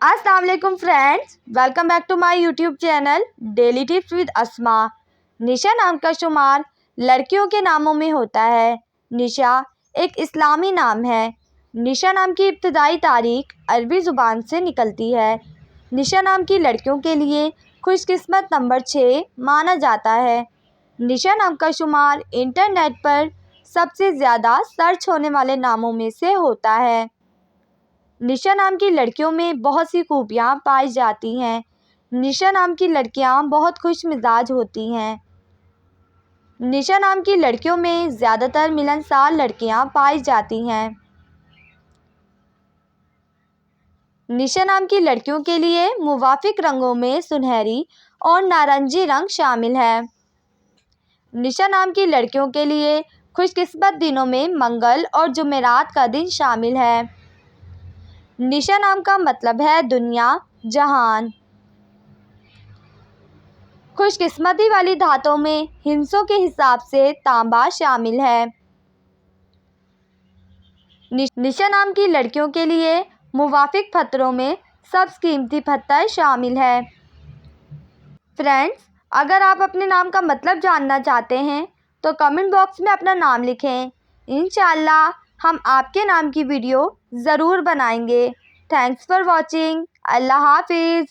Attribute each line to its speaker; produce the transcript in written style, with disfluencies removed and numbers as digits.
Speaker 1: अस्सलाम वालेकुम friends, welcome back to my YouTube channel daily tips with Asma. Nisha नाम का शुमार लड़कियों के नामों में होता है। निशा एक इस्लामी नाम है। निशा नाम की इब्तिदाई तारीख अरबी ज़ुबान से निकलती है। निशा नाम की लड़कियों के लिए खुशकिस्मत नंबर 6 माना जाता है। निशा नाम का शुमार इंटरनेट पर सबसे ज़्यादा सर्च होने वाले नामों में से होता है। निशा नाम की लड़कियों में बहुत सी खूबियाँ पाई जाती हैं। निशा नाम की लड़कियाँ बहुत खुश मिजाज होती हैं। निशा नाम की लड़कियों में ज़्यादातर मिलनसार लड़कियाँ पाई जाती हैं। निशा नाम की लड़कियों के लिए मुवाफिक रंगों में सुनहरी और नारंगी रंग शामिल है। निशा नाम की लड़कियों के लिए खुशकिस्मत दिनों में मंगल और जुमेरात का दिन शामिल है। निशा नाम का मतलब है दुनिया, जहान। खुशकिस्मती वाली धातों में हिस्सों के हिसाब से तांबा शामिल है। निशा नाम की लड़कियों के लिए मुवाफिक पत्थरों में सबसे कीमती पत्थर शामिल है। फ्रेंड्स, अगर आप अपने नाम का मतलब जानना चाहते हैं तो कमेंट बॉक्स में अपना नाम लिखें। इंशाअल्लाह हम आपके नाम की वीडियो ज़रूर बनाएंगे। Thanks for watching. अल्लाह हाफिज़।